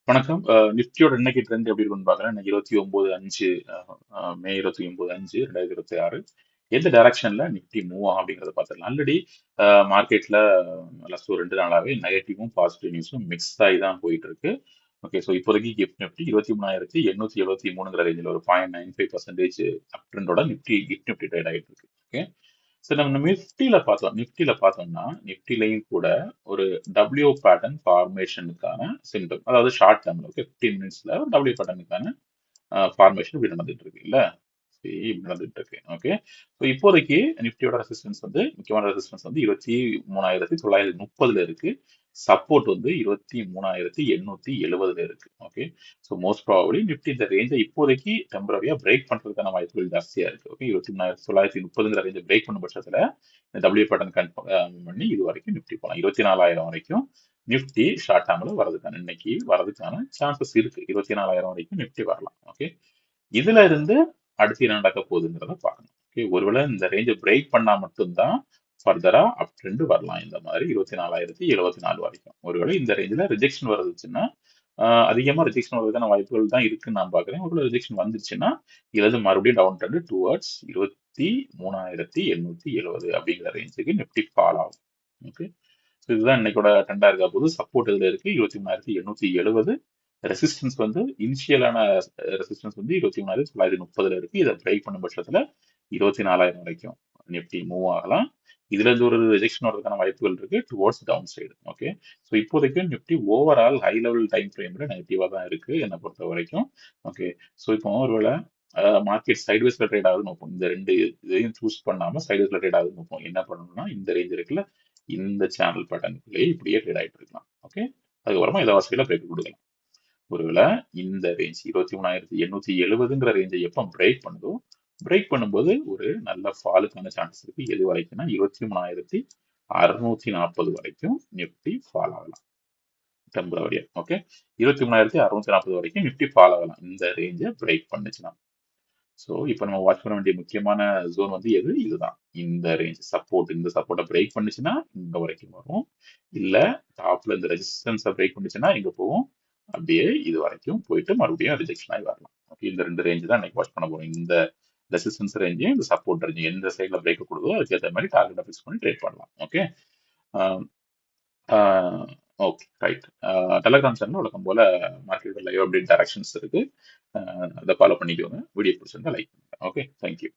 வணக்கம். நிஃப்டியோட இன்னைக்கு ட்ரெண்ட் எப்படி இருக்குன்னு பார்க்குறேன். இன்னைக்கு 29/5 மே 29/5 2026 எந்த டைரக்ஷன்ல நிஃப்டி மூவ் ஆகும் அப்படிங்கிறத பார்த்துடலாம். ஆல்ரெடி மார்க்கெட்ல லாஸ்ட் ஒரு 2 நாளாவே நெகட்டிவும் பாசிட்டிவ் நியூஸும் மிக்ஸ் ஆகி தான் போயிட்டு இருக்கு. ஓகே, ஸோ இப்போதைக்கு கிஃப்ட் நிஃப்டி 23,873ங்கிற ரேஞ்சில் ஒரு 0.95% அப் ட்ரெண்டோட கிஃப்ட் நிஃப்டி ட்ரேட் ஆகிட்டு இருக்கு. ஓகே, சரி, நம்ம நிஃப்டில பார்த்தோம்னா நிஃப்டிலையும் கூட ஒரு டபிள்யூ பேட்டர்ன் ஃபார்மேஷனுக்கான சிம்டம், அதாவது ஷார்ட் டேர்ம்ல ஓகே 15 மினிட்ஸ்ல டபிள்யூ பேட்டர்னுக்கான ஃபார்மேஷன் இப்படி நடந்துட்டு இருக்கு இல்ல. சரி, இப்படி நடந்துட்டு இருக்கு. ஓகே, ஸோ இப்போதைக்கு நிஃப்டியோட ரெசிஸ்டன்ஸ் வந்து முக்கியமான ரெசிஸ்டன்ஸ் வந்து 23,930ல இருக்கு. சப்போர்ட் வந்து 23,870ல இருக்கு. Okay, so most probably Nifty இந்த ரேஞ்சை இப்போதைக்கு டெம்பரரியா பிரேக் பண்றதுக்கான வாய்ப்புகள் ஜாஸ்தியா இருக்கு. ஓகே, 23,930ங்கிற ரேஞ்சை பிரேக் பண்ணும் பட்சத்துல இந்த டபிள்யூ பேட்டர்ன் கன்ஃபார்ம் பண்ணி இது வரைக்கும் நிஃப்டி போகலாம். 24,000 வரைக்கும் நிஃப்டி ஷார்ட் டேர்ம்ல வரதுக்கான இன்னைக்கு வரதுக்கான சான்சஸ் இருக்கு. 24,000 வரைக்கும் நிஃப்டி வரலாம். ஓகே, இதுல இருந்து அடுத்து என்ன நடக்க போகுதுங்கிறத பார்க்கணும். ஓகே, ஒருவேளை இந்த ரேஞ்சை பிரேக் பண்ணா மட்டும்தான் ஃபர்தரா அப் ட்ரெண்ட் வரலாம். இந்த மாதிரி 24,074 வரைக்கும் ஒருவேளை இந்த ரேஞ்சில் ரிஜெக்ஷன் வருதுச்சுன்னா அதிகமா ரிஜெக்ஷன் வரதுக்கான வாய்ப்புகள் தான் இருக்குன்னு நான் பாக்குறேன். ஒருவேளை ரிஜெக்ஷன் வந்துருச்சுன்னா இதுல இருந்து மறுபடியும் டவுன் ட்ரெண்ட் டுவர்ட்ஸ் 23,870 அப்படிங்கிற ரேஞ்சுக்கு நிஃப்டி ஃபால் ஆகும். ஓகே, ஸோ இதுதான் இன்னைக்கோட ட்ரெண்டா இருக்க போது. சப்போர்ட் இதுல இருக்கு 23,870. ரெசிஸ்டன்ஸ் வந்து இனிஷியலான ரெசிஸ்டன்ஸ் வந்து 23,930ல இருக்கு. இதை பிரேக் பண்ணும் பட்சத்துல 24,000 வரைக்கும் நிஃப்டி மூவ் ஆகலாம். இதுல இருந்து ஒரு ரிஜெக்ஷன் வரதுக்கான வாய்ப்புகள் இருக்கு towards down side. Okay, so இப்போதைக்கு Nifty overall high level time ஃப்ரேம்ல நெகட்டிவா தான் இருக்கு என்னை பொறுத்த வரைக்கும். ஓகே, ஸோ இப்போ ஒருவேளை மார்க்கெட் சைட்வேஸ்ல ட்ரேட் ஆகுதுன்னு வைப்போம். இந்த ரெண்டு இதையும் சூஸ் பண்ணாம சைட்வேஸ்ல ட்ரேட் ஆகுதுன்னு வைப்போம். என்ன பண்ணணும்னா இந்த ரேஞ்ச் இருக்குல்ல, இந்த சேனல் பேட்டர்னுக்குள்ளேயே இப்படியே ட்ரேட் ஆயிட்டு இருக்கலாம். ஓகே, அதுக்கப்புறமா இதை வசதியில பிரேக் கொடுக்கலாம். ஒருவேளை இந்த ரேஞ்ச் 23,870ங்கிற ரேஞ்சை எப்போ பிரேக் பண்ணுதோ பிரேக் பண்ணும்போது ஒரு நல்ல ஃபாலுக்கான சான்சஸ் இருக்கு. எது வரைக்கும்னா 23,640 வரைக்கும் நிஃப்டி ஃபால் ஆகலாம் டெம்பரரியா. ஓகே, 23,640 வரைக்கும் நிஃப்டி ஃபால் ஆகலாம் இந்த ரேஞ்சை பிரேக் பண்ணுச்சுன்னா. ஸோ இப்போ நம்ம வாட்ச் பண்ண வேண்டிய முக்கியமான ஜோன் வந்து எது, இதுதான். இந்த ரேஞ்ச் சப்போர்ட், இந்த சப்போர்ட்டை பிரேக் பண்ணுச்சுன்னா இங்க வரைக்கும் வரும். இல்ல டாப்ல இந்த ரெசிஸ்டன்ஸை பிரேக் பண்ணுச்சுன்னா இங்க போகும். அப்படியே இது வரைக்கும் போயிட்டு மறுபடியும் ரிஜெக்ஷன் ஆகி வரலாம். ஓகே, இந்த ரெண்டு ரேஞ்ச் தான் இன்னைக்கு வாட்ச் பண்ண போறோம். இந்த ரெசிஸ்டன்ஸ் ரேஞ்சையும் இந்த சப்போர்ட் ரேஞ்சையும் எந்த சைட்ல பிரேக் கொடுதோ அதுக்கேற்ற மாதிரி டார்கெட்டை ஃபிக்ஸ் பண்ணி ட்ரேட் பண்ணலாம். Okay, okay right. Telegram channel வழக்கம் போல மார்க்கெட் லைவ் அப்டேட் டைரக்ஷன்ஸ் இருக்கு. அதை ஃபாலோ பண்ணிக்கோங்க. வீடியோ பிடிச்சிருந்தா லைக் பண்ணுங்க. Okay, thank you.